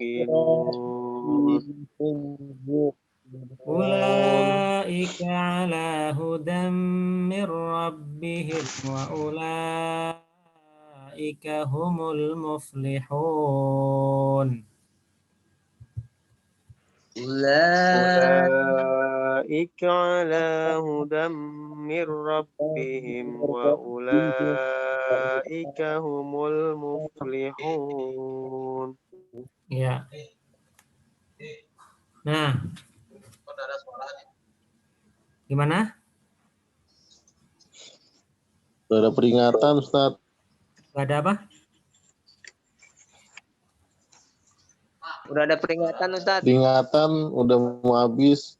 يوقنون أولئك على هدى من ربهم وأولئك هم المفلحون. أولئك على هدى من ربهم وأولئك هم المفلحون. Ya. Nah, gimana? Sudah ada peringatan, Ustaz. Gak ada apa? Udah ada peringatan Ustadz. Peringatan udah mau habis.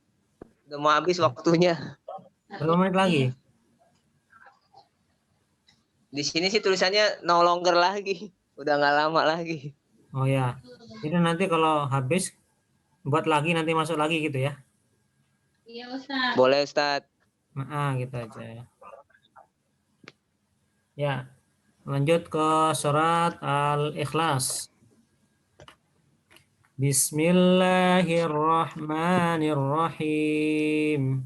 Udah mau habis waktunya. Berapa menit lagi? Di sini sih tulisannya no longer lagi. Udah nggak lama lagi. Oh ya. Jadi nanti kalau habis buat lagi, nanti masuk lagi gitu ya. Iya Ustaz. Boleh Ustadz. Nah, gitu aja ya. Ya. Lanjut ke surat Al-Ikhlas. Bismillahirrahmanirrahim.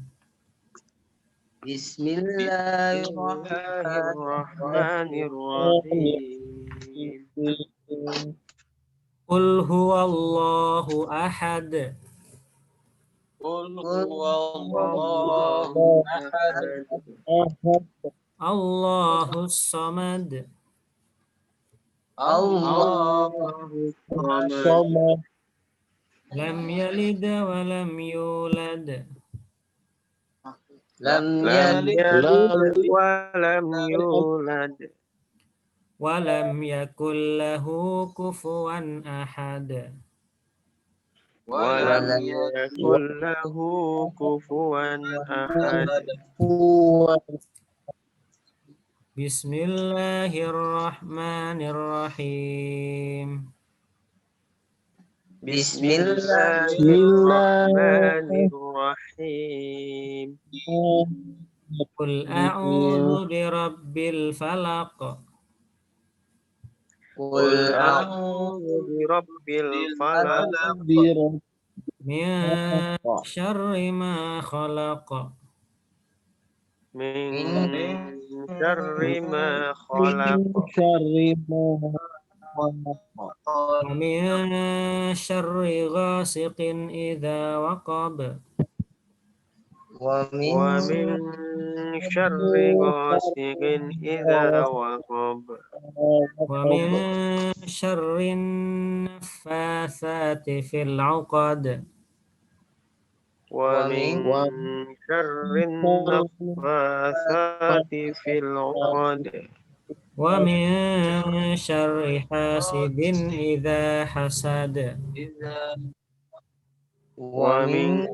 Bismillahirrahmanirrahim. Qul huwallahu ahad. Qul huwallahu ahad. Allahus samad. Allahus samad. Lam yalid wa lam yulad. Lam yalid yalid wa lam yulad. Wa lam yakul lahu kufuwan ahad. Wa lam yakul lahu kufuwan ahad. Bismillahirrahmanirrahim. Bismillahirrahmanirrahim. Qul a'udzu birabbil falaq. Qul a'udzu birabbil falaq. Min syarri ma khalaq. Min syarri ma khalaq. Wa min syarri ghasiqin idza waqab. wa Wa min syarri ghasiqin idza waqab. Wa min syarri naffatsati fil 'uqad. Wa min syarri naffatsati fil 'uqad. Wa min syarri hasidin idza hasad. Wa min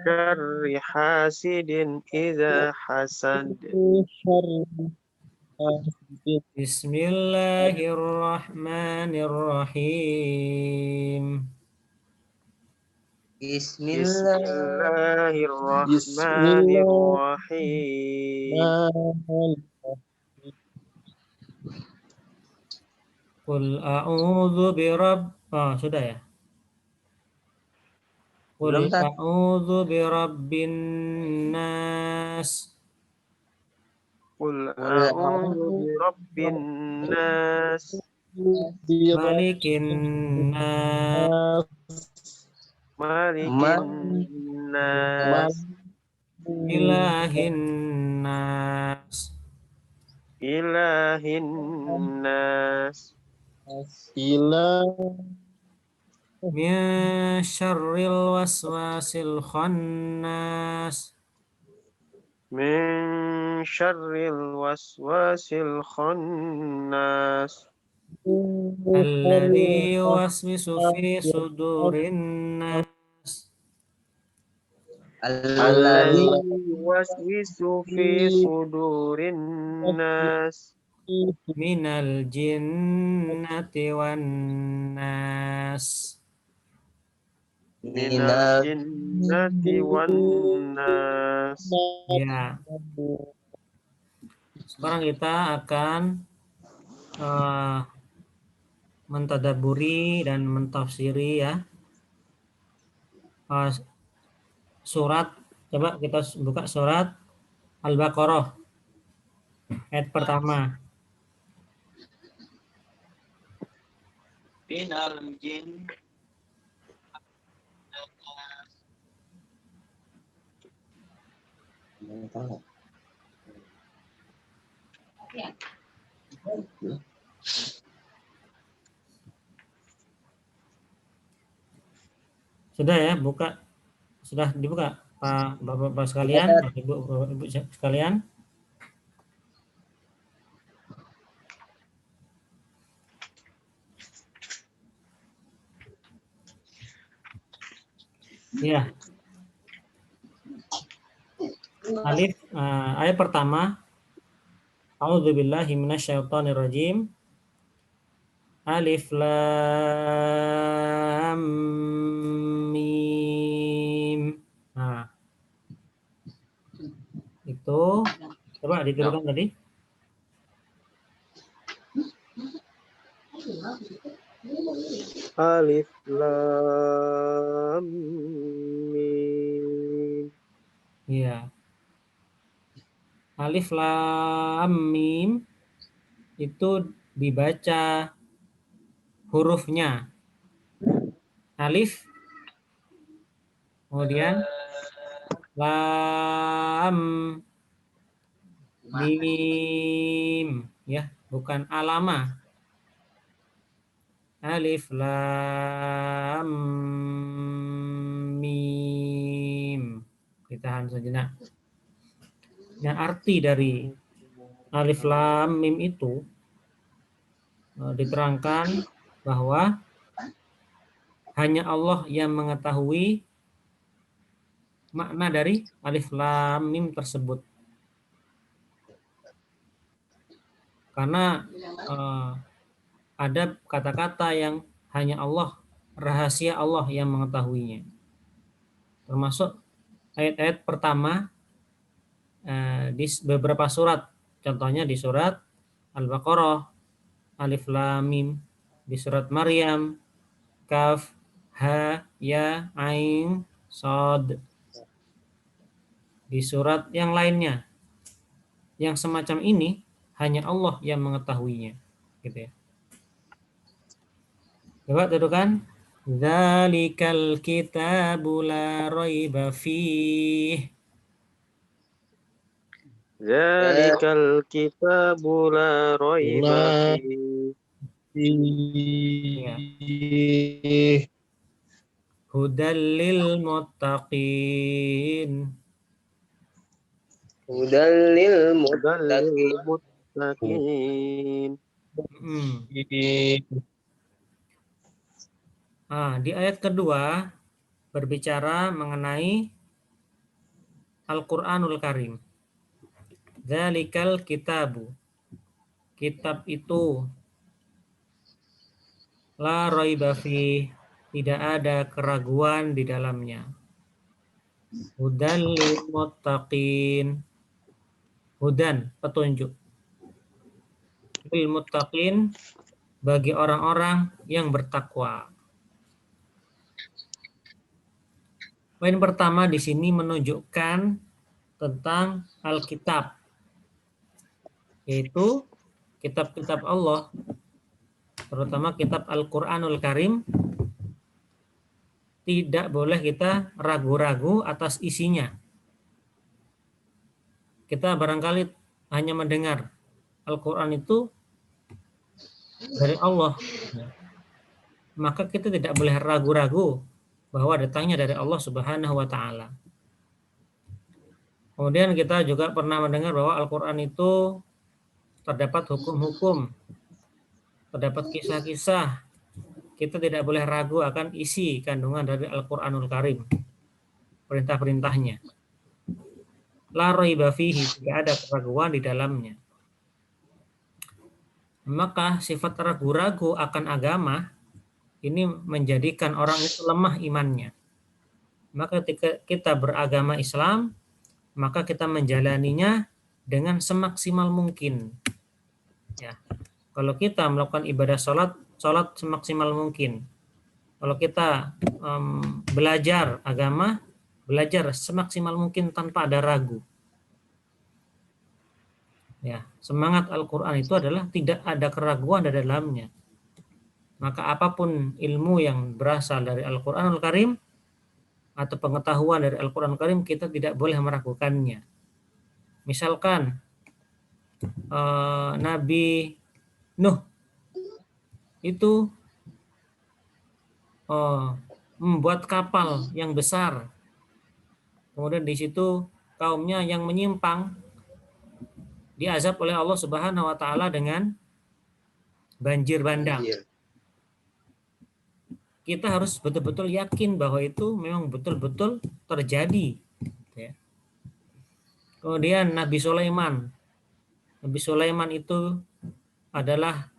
syarri hasidin idza hasad. Bismillahirrahmanirrahim. Bismillahirrahmanirrahim. Qul a'udzu sudah ya? Qul Belum, Tat. a'udzu birabbin nas. Qul a'udzu birabbin nas. Malikin nas. Malikin nas. Ilahin nas. Ilahin nas. Min syarril waswasil khannas. Min syarril waswasil khannas. Alladzi yuwaswisu fi sudurin nas. Alladzi yuwaswisu fi sudurin nas. Minal jinnati wan nas. Minal jinnati wan nas. Ya. Sekarang kita akan mentadaburi dan mentafsiri ya. Surat, coba kita buka surat Al-Baqarah ayat pertama. Ya. Sudah ya, buka. Sudah dibuka, Pak Bapak sekalian, Ibu sekalian. Ya. Alif, ayat pertama. A'udzubillahi minasyaitonirrajim. Alif lam mim. Nah, itu coba ditirukan tadi. Alif lam mim. Iya. Alif lam mim itu dibaca hurufnya. Alif, kemudian lam mim, ya, bukan alama. Alif lam mim. Ditahan sejenak. Nah, arti dari alif lam mim itu diterangkan bahwa hanya Allah yang mengetahui makna dari alif lam mim tersebut. Karena ada kata-kata yang hanya Allah, rahasia Allah yang mengetahuinya. Termasuk ayat-ayat pertama di beberapa surat. Contohnya di surat Al-Baqarah, Alif Lam Mim, di surat Maryam, Kaf, Ha, Ya, Ain, Shad. Di surat yang lainnya. Yang semacam ini hanya Allah yang mengetahuinya. Gitu ya. Coba tuduhkan. Dzalikal kitabu la raiba fih. Zalikal kitabu la raiba Ya. Hudal lil muttaqin. Hudal lil muttaqin. Di ayat kedua berbicara mengenai Al-Qur'anul Karim. Dzalikal kitabu. Kitab itu la raiba fih, tidak ada keraguan di dalamnya. Hudan lil muttaqin. Hudan, petunjuk. Lil muttaqin, bagi orang-orang yang bertakwa. Poin pertama di sini menunjukkan tentang Alkitab, yaitu kitab-kitab Allah, terutama kitab Al-Qur'anul Karim, tidak boleh kita ragu-ragu atas isinya. Kita barangkali hanya mendengar Al-Quran itu dari Allah, maka kita tidak boleh ragu-ragu bahwa datangnya dari Allah Subhanahu wa Ta'ala. Kemudian kita juga pernah mendengar bahwa Al-Quran itu terdapat hukum-hukum, terdapat kisah-kisah. Kita tidak boleh ragu akan isi kandungan dari Al-Quranul Karim, perintah-perintahnya. La raiba fihi, tidak ada keraguan di dalamnya. Maka sifat ragu-ragu akan agama ini menjadikan orang itu lemah imannya. Maka ketika kita beragama Islam, maka kita menjalaninya dengan semaksimal mungkin. Ya. Kalau kita melakukan ibadah sholat sholat semaksimal mungkin. Kalau kita belajar agama, belajar semaksimal mungkin tanpa ada ragu. Ya, semangat Al-Quran itu adalah tidak ada keraguan di dalamnya. Maka apapun ilmu yang berasal dari Al-Quranul Karim atau pengetahuan dari Al-Quranul Karim, kita tidak boleh meragukannya. Misalkan Nabi Nuh itu membuat kapal yang besar. Kemudian di situ kaumnya yang menyimpang diazab oleh Allah Subhanahu wa taala dengan banjir bandang. Kita harus betul-betul yakin bahwa itu memang betul-betul terjadi. Ya. Kemudian Nabi Sulaiman. Nabi Sulaiman itu adalah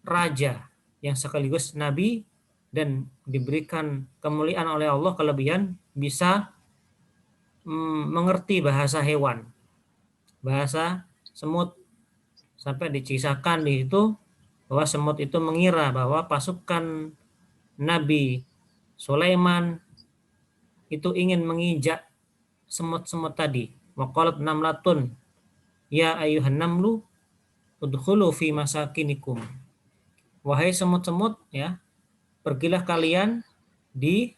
raja yang sekaligus nabi dan diberikan kemuliaan oleh Allah, kelebihan bisa mengerti bahasa hewan, bahasa semut, sampai dikisahkan di situ bahwa semut itu mengira bahwa pasukan Nabi Sulaiman itu ingin menginjak semut-semut tadi. Waqalat namlatun ya ayyuhan namlu udkhulu fi masakinikum. Wahai semut-semut, ya, pergilah kalian di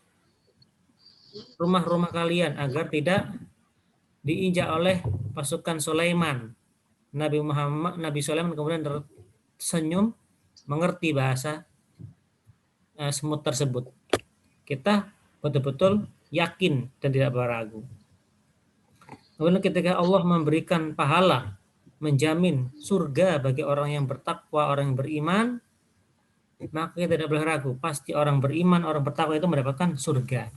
rumah-rumah kalian agar tidak diinjak oleh pasukan Sulaiman. Nabi Sulaiman kemudian tersenyum, mengerti bahasa semut tersebut. Kita betul-betul yakin dan tidak berragu. Kemudian ketika Allah memberikan pahala, menjamin surga bagi orang yang bertakwa, orang yang beriman, maka kita tidak boleh ragu. Pasti orang beriman, orang bertakwa itu mendapatkan surga.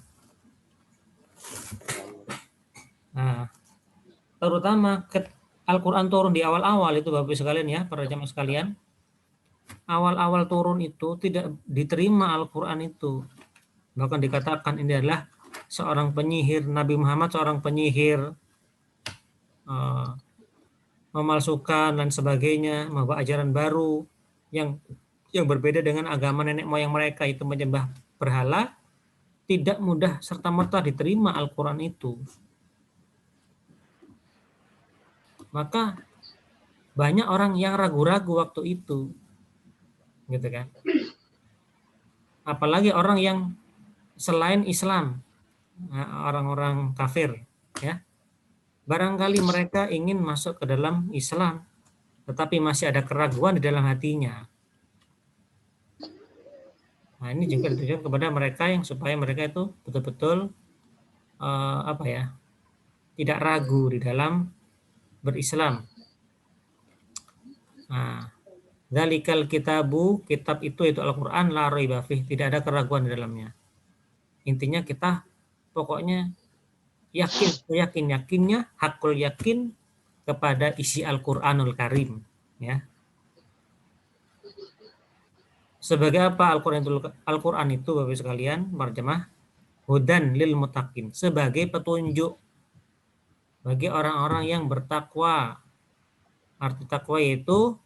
Nah, terutama Al-Quran turun di awal-awal itu Bapak Ibu sekalian, ya, para jamaah sekalian. Awal-awal turun itu tidak diterima Al-Quran itu. Bahkan dikatakan ini adalah seorang penyihir, Nabi Muhammad seorang penyihir, memalsukan dan sebagainya, membawa ajaran baru yang berbeda dengan agama nenek moyang mereka, itu menyembah berhala. Tidak mudah serta-merta diterima Al-Quran itu. Maka banyak orang yang ragu-ragu waktu itu, gitu kan. Apalagi orang yang selain Islam, orang-orang kafir, ya. Barangkali mereka ingin masuk ke dalam Islam, tetapi masih ada keraguan di dalam hatinya. Nah, ini juga ditujukan kepada mereka yang supaya mereka itu betul-betul tidak ragu di dalam berislam. Nah, dzalikal kitabu, kitab itu Al-Qur'an, la raiba fih, tidak ada keraguan di dalamnya. Intinya kita pokoknya yakinnya hakul yakin kepada isi Al-Qur'anul Karim, ya. Sebagai apa Al-Qur'an itu Bapak Ibu sekalian, marjamah, hudan lil muttaqin, sebagai petunjuk bagi orang-orang yang bertakwa. Arti takwa yaitu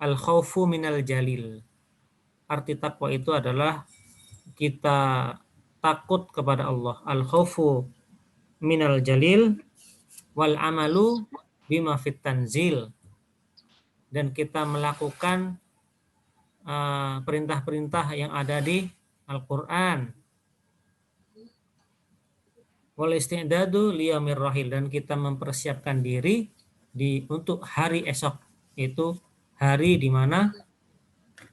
al-khaufu minal jalil. Arti takwa itu adalah kita takut kepada Allah. Al-khaufu minal jalil wal amalu bima fit tanzil. Dan kita melakukan perintah-perintah yang ada di Al-Quran. Wal isti'dadu liyaumir rahil, dan kita mempersiapkan diri untuk hari esok, itu hari di mana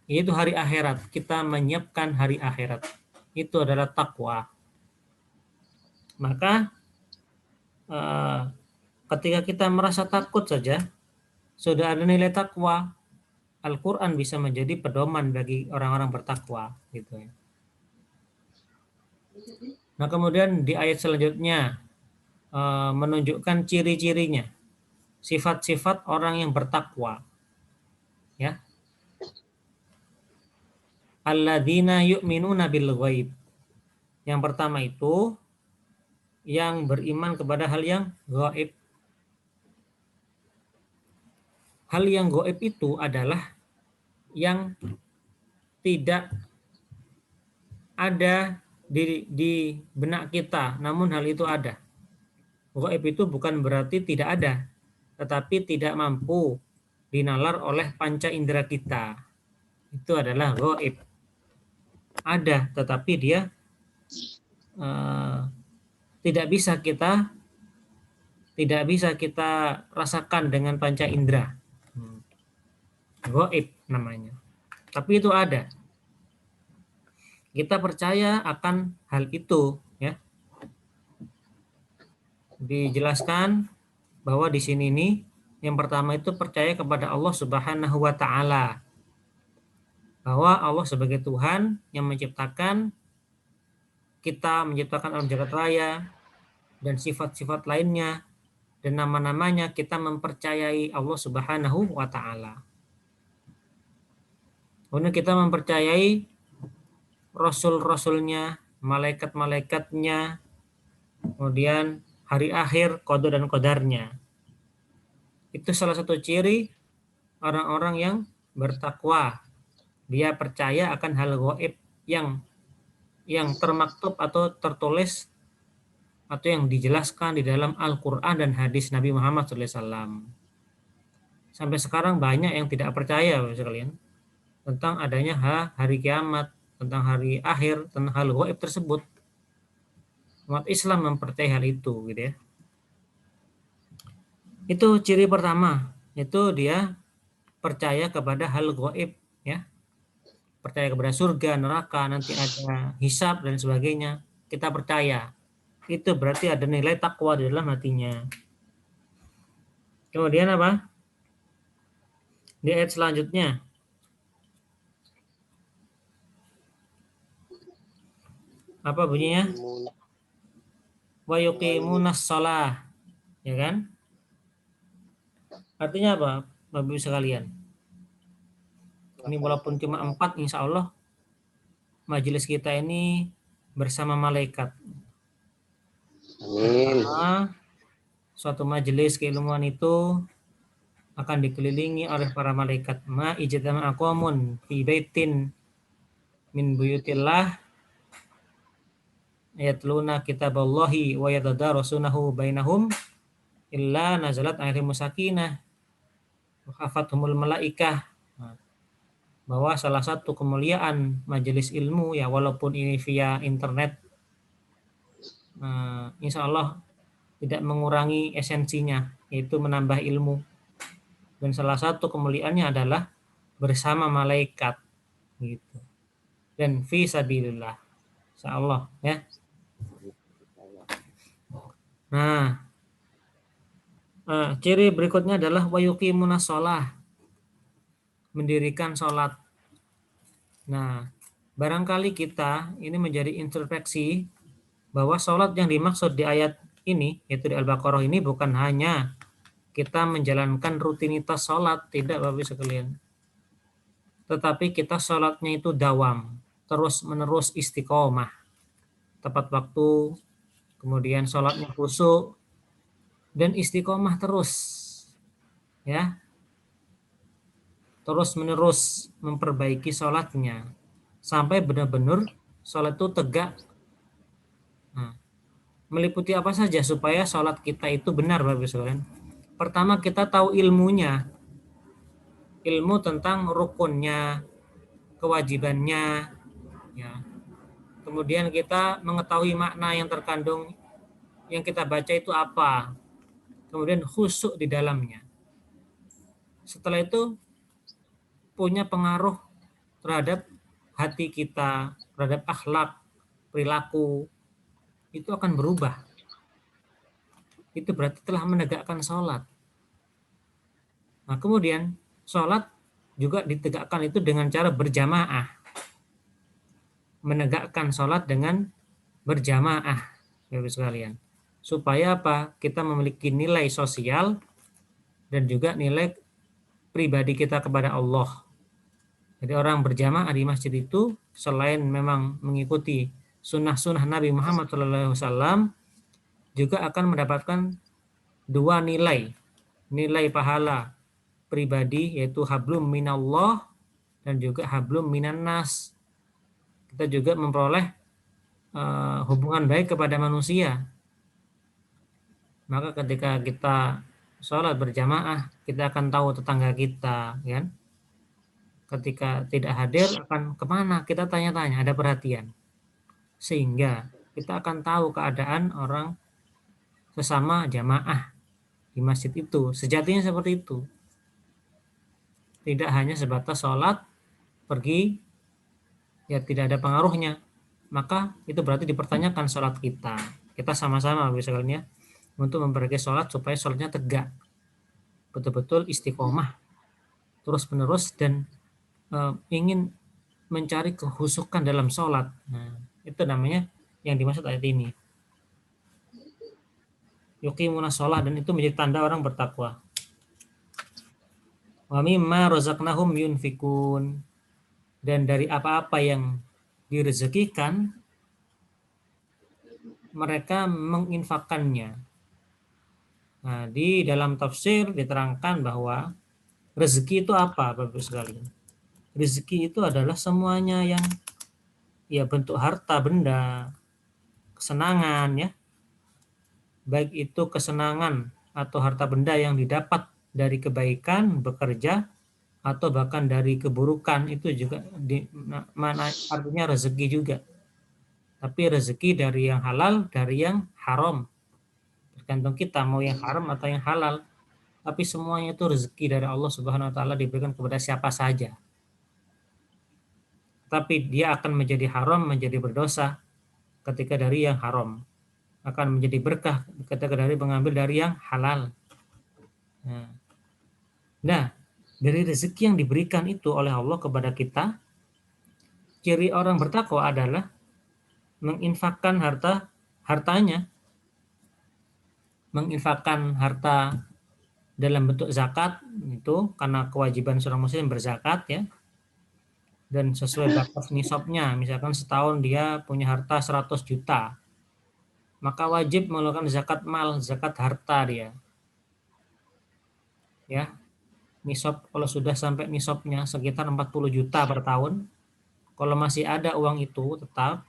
yaitu hari akhirat. Kita menyiapkan hari akhirat. Itu adalah takwa. Maka ketika kita merasa takut saja, sudah ada nilai takwa, Al-Quran bisa menjadi pedoman bagi orang-orang bertakwa, gitu ya. Nah, kemudian di ayat selanjutnya menunjukkan ciri-cirinya, sifat-sifat orang yang bertakwa, ya. Alladzina yu'minuna bil ghaib. Yang pertama itu yang beriman kepada hal yang gaib. Hal yang gaib itu adalah yang tidak ada di benak kita, namun hal itu ada. Gaib itu bukan berarti tidak ada, tetapi tidak mampu dinalar oleh panca indera kita. Itu adalah gaib. Ada, tetapi dia tidak bisa kita rasakan dengan panca indera. Gaib namanya. Tapi itu ada. Kita percaya akan hal itu, ya. Dijelaskan bahwa di sini nih yang pertama itu percaya kepada Allah Subhanahu wa taala. Bahwa Allah sebagai Tuhan yang menciptakan kita, menciptakan alam jagat raya dan sifat-sifat lainnya dan nama-namanya, kita mempercayai Allah Subhanahu wa taala. Kemudian kita mempercayai rasul-rasulnya, malaikat-malaikatnya, kemudian hari akhir, qada dan qadarnya. Itu salah satu ciri orang-orang yang bertakwa. Dia percaya akan hal gaib yang termaktub atau tertulis atau yang dijelaskan di dalam Al-Quran dan hadis Nabi Muhammad SAW. Sampai sekarang banyak yang tidak percaya, sekalian, tentang adanya hari kiamat, tentang hari akhir, tentang hal gaib tersebut. Umat Islam mempercayai hal itu, gitu ya. Itu ciri pertama, itu dia percaya kepada hal gaib, ya. Percaya kepada surga, neraka, nanti ada hisab dan sebagainya. Kita percaya. Itu berarti ada nilai takwa di dalam hatinya. Kemudian apa? Di ayat selanjutnya. Apa bunyinya? Wa yuqimunas shalah. Ya kan? Artinya apa, Bapak Ibu sekalian? Ini walaupun cuma 4, insya Allah majelis kita ini bersama malaikat. Amin. Suatu majelis keilmuan itu akan dikelilingi oleh para malaikat. Ma ijtama'a qaumun fi baitin min buyutillah yatluna kitaballahi wa yatadarasunahu bainahum illa nazalat alaihim sakinah wa hafathumul malaikah. Bahwa salah satu kemuliaan majelis ilmu, ya walaupun ini via internet, insya Allah tidak mengurangi esensinya, yaitu menambah ilmu. Dan salah satu kemuliaannya adalah bersama malaikat, gitu. Dan fi sabilillah, insya Allah, ya. Nah, ciri berikutnya adalah wa yuqimunas shalah, mendirikan sholat. Nah, barangkali kita ini menjadi introspeksi bahwa sholat yang dimaksud di ayat ini, yaitu di Al-Baqarah ini, bukan hanya kita menjalankan rutinitas sholat, tidak Bapak Ibu sekalian. Tetapi kita sholatnya itu dawam, terus menerus istiqomah, tepat waktu, kemudian sholatnya khusyuk, dan istiqomah terus, ya. Terus menerus memperbaiki sholatnya sampai benar-benar sholat itu tegak. Nah, meliputi apa saja supaya sholat kita itu benar, Bapak Ibu sekalian? Pertama, kita tahu ilmunya, ilmu tentang rukunnya, kewajibannya, ya. Kemudian kita mengetahui makna yang terkandung yang kita baca itu apa, kemudian khusyuk di dalamnya. Setelah itu punya pengaruh terhadap hati kita, terhadap akhlak, perilaku, itu akan berubah. Itu berarti telah menegakkan sholat. Nah, kemudian sholat juga ditegakkan itu dengan cara berjamaah. Menegakkan sholat dengan berjamaah, Bapak sekalian. Supaya apa? Kita memiliki nilai sosial dan juga nilai pribadi kita kepada Allah. Jadi orang berjamaah di masjid itu selain memang mengikuti sunnah-sunnah Nabi Muhammad SAW, juga akan mendapatkan 2 nilai. Nilai pahala pribadi, yaitu hablum minallah, dan juga hablum minan nas. Kita juga memperoleh hubungan baik kepada manusia. Maka ketika kita sholat berjamaah, kita akan tahu tetangga kita, kan? Ketika tidak hadir akan kemana? Kita tanya-tanya, ada perhatian. Sehingga kita akan tahu keadaan orang sesama jamaah di masjid itu. Sejatinya seperti itu. Tidak hanya sebatas sholat, pergi, ya tidak ada pengaruhnya. Maka itu berarti dipertanyakan sholat kita. Kita sama-sama misalnya untuk memperbaiki sholat supaya sholatnya tegak. Betul-betul istiqomah. Terus-menerus dan ingin mencari kehusukan dalam sholat. Nah, itu namanya yang dimaksud ayat ini. Yuqimuna sholat, dan itu menjadi tanda orang bertakwa. Wa mimma razaqnahum yunfikun, dan dari apa-apa yang direzekikan mereka menginfakkannya. Nah, di dalam tafsir diterangkan bahwa rezeki itu apa, Bapak sekalian? Rezeki itu adalah semuanya yang ya bentuk harta benda, kesenangan ya. Baik itu kesenangan atau harta benda yang didapat dari kebaikan, bekerja, atau bahkan dari keburukan, itu juga mana artinya rezeki juga. Tapi rezeki dari yang halal, dari yang haram. Tergantung kita mau yang haram atau yang halal. Tapi semuanya itu rezeki dari Allah Subhanahu wa taala, diberikan kepada siapa saja. Tapi dia akan menjadi haram, menjadi berdosa ketika dari yang haram. Akan menjadi berkah ketika dari mengambil dari yang halal. Nah, dari rezeki yang diberikan itu oleh Allah kepada kita, ciri orang bertakwa adalah menginfakkan hartanya, menginfakkan harta dalam bentuk zakat, itu karena kewajiban seorang muslim berzakat ya, dan sesuai batas nisabnya. Misalkan setahun dia punya harta 100 juta, maka wajib mengeluarkan zakat mal, zakat harta dia ya. Nisab kalau sudah sampai nisabnya sekitar 40 juta per tahun, kalau masih ada uang itu tetap,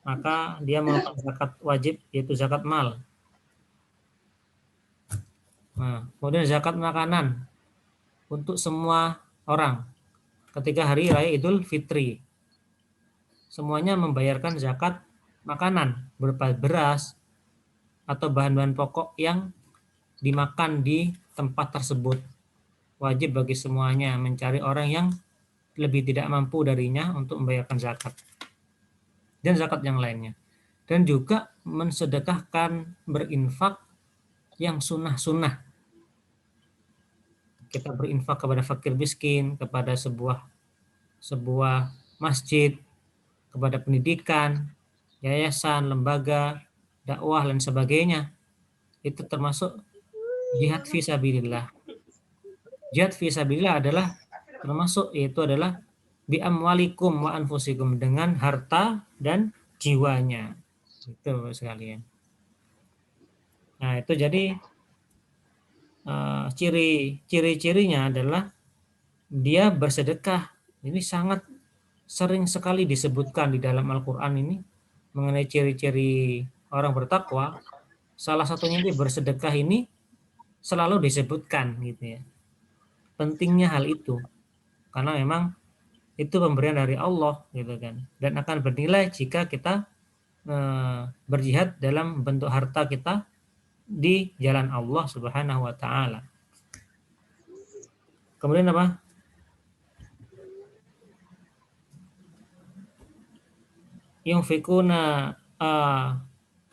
maka dia mengeluarkan zakat wajib, yaitu zakat mal. Nah, kemudian zakat makanan untuk semua orang ketika hari raya Idul Fitri. Semuanya membayarkan zakat makanan berupa beras atau bahan-bahan pokok yang dimakan di tempat tersebut. Wajib bagi semuanya mencari orang yang lebih tidak mampu darinya untuk membayarkan zakat. Dan zakat yang lainnya. Dan juga mensedekahkan, berinfak yang sunnah-sunnah. Kita berinfak kepada fakir miskin, kepada sebuah masjid, kepada pendidikan, yayasan, lembaga, dakwah, dan sebagainya. Itu termasuk jihad fisabilillah. Jihad fisabilillah adalah termasuk, yaitu adalah bi amwalikum wa anfusikum, dengan harta dan jiwanya. Itu sekalian. Nah, itu jadi ciri-cirinya adalah dia bersedekah. Ini sangat sering sekali disebutkan di dalam Al-Quran ini mengenai ciri-ciri orang bertakwa. Salah satunya di bersedekah ini selalu disebutkan gitu ya. Pentingnya hal itu karena memang itu pemberian dari Allah gitu kan, dan akan bernilai jika kita berjihad dalam bentuk harta kita di jalan Allah Subhanahu wa taala. Kemudian apa? Yunfikuna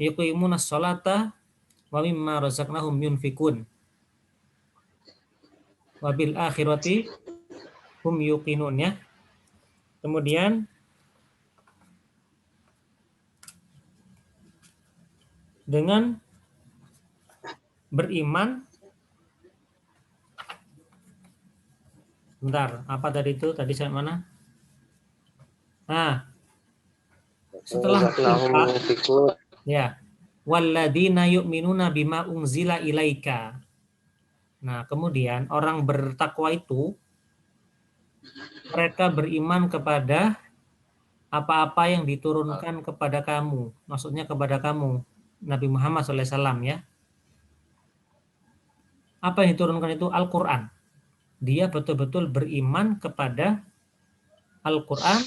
yuqimuna sholata wa mimma razaqnahum yunfikun wa bil akhirati hum yuqinun ya. Kemudian dengan beriman, bentar, apa tadi itu? Tadi saya mana? Nah, setelah ya, walladzina yu'minuna bima unzila ilaika. Nah, kemudian orang bertakwa itu mereka beriman kepada apa-apa yang diturunkan kepada kamu. Maksudnya kepada kamu, Nabi Muhammad SAW ya. Apa yang diturunkan itu Al-Quran. Dia betul-betul beriman kepada Al-Quran,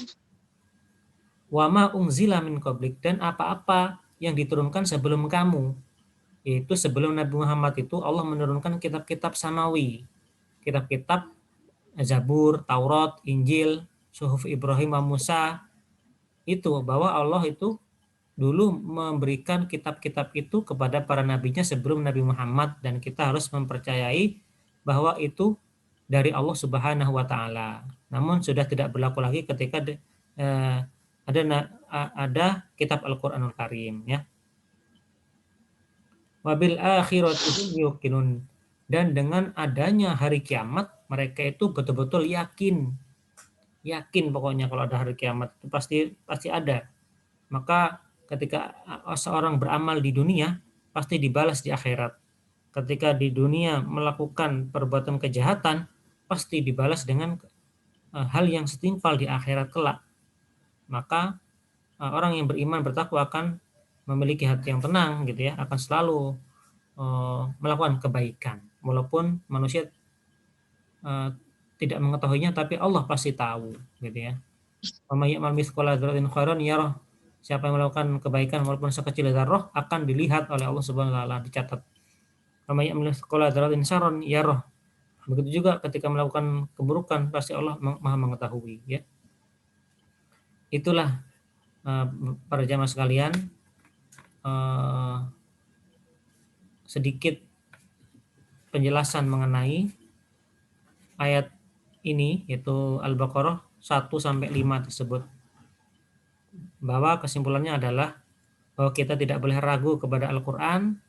wa ma unzila min qablik, dan apa-apa yang diturunkan sebelum kamu. Yaitu sebelum Nabi Muhammad itu Allah menurunkan kitab-kitab samawi. Kitab-kitab Zabur, Taurat, Injil, Suhuf Ibrahim wa Musa. Itu bahwa Allah itu dulu memberikan kitab-kitab itu kepada para nabinya sebelum Nabi Muhammad, dan kita harus mempercayai bahwa itu dari Allah Subhanahu wa taala. Namun sudah tidak berlaku lagi ketika ada kitab Al-Qur'anul Karim ya. Wabil akhirati yuqinun, dan dengan adanya hari kiamat mereka itu betul-betul yakin pokoknya kalau ada hari kiamat itu pasti ada. Maka ketika seorang beramal di dunia pasti dibalas di akhirat. Ketika di dunia melakukan perbuatan kejahatan pasti dibalas dengan hal yang setimpal di akhirat kelak. Maka orang yang beriman bertakwa akan memiliki hati yang tenang gitu ya, akan selalu melakukan kebaikan walaupun manusia tidak mengetahuinya, tapi Allah pasti tahu gitu ya. Siapa yang melakukan kebaikan walaupun sekecil zarrah akan dilihat oleh Allah Subhanahu wa taala, dicatat. Begitu juga ketika melakukan keburukan pasti Allah Maha mengetahui ya. Itulah para jamaah sekalian sedikit penjelasan mengenai ayat ini, yaitu Al-Baqarah 1 sampai 5 tersebut. Bahwa kesimpulannya adalah bahwa kita tidak boleh ragu kepada Al-Qur'an,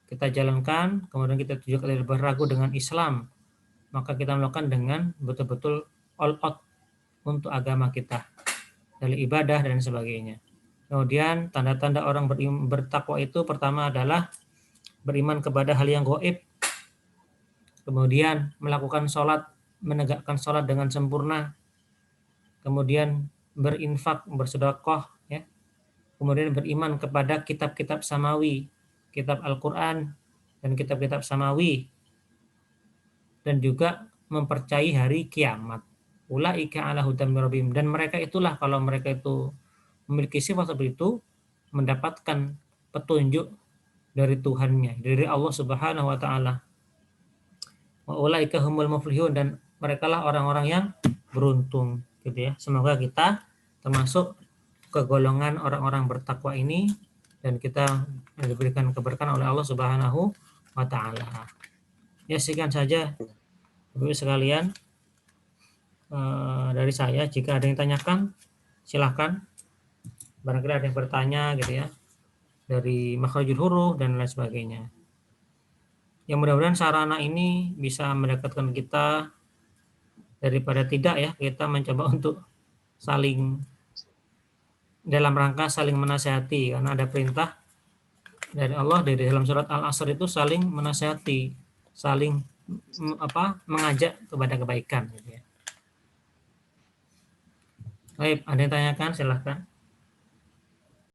kita jalankan, kemudian kita juga tidak boleh ragu dengan Islam. Maka kita melakukan dengan betul-betul all out untuk agama kita, dari ibadah dan sebagainya. Kemudian tanda-tanda orang bertakwa itu pertama adalah beriman kepada hal yang gaib, kemudian melakukan sholat, menegakkan sholat dengan sempurna, kemudian berinfak, bersedekah, ya, kemudian beriman kepada kitab-kitab samawi, kitab Al-Quran dan kitab-kitab samawi, dan juga mempercayai hari kiamat. Ulaika ala hudam min rabbihim, dan mereka itulah, kalau mereka itu memiliki sifat seperti itu, mendapatkan petunjuk dari Tuhannya, dari Allah Subhanahu wa taala. Wa ulaika humul muflihun, dan mereka lah orang-orang yang beruntung gitu ya. Semoga kita termasuk ke golongan orang-orang bertakwa ini dan kita diberikan keberkahan oleh Allah Subhanahu wa taala. Ya, sekian saja Bapak sekalian dari saya. Jika ada yang tanyakan silahkan, barangkali ada yang bertanya gitu ya, dari makhrajul huruf dan lain sebagainya. Yang mudah-mudahan sarana ini bisa mendekatkan kita daripada tidak ya, kita mencoba untuk saling dalam rangka saling menasihati, karena ada perintah dari Allah dari dalam surat Al-Asr itu saling menasihati, saling mengajak kepada kebaikan gitu ya. Baik, ada yang tanyakan silahkan.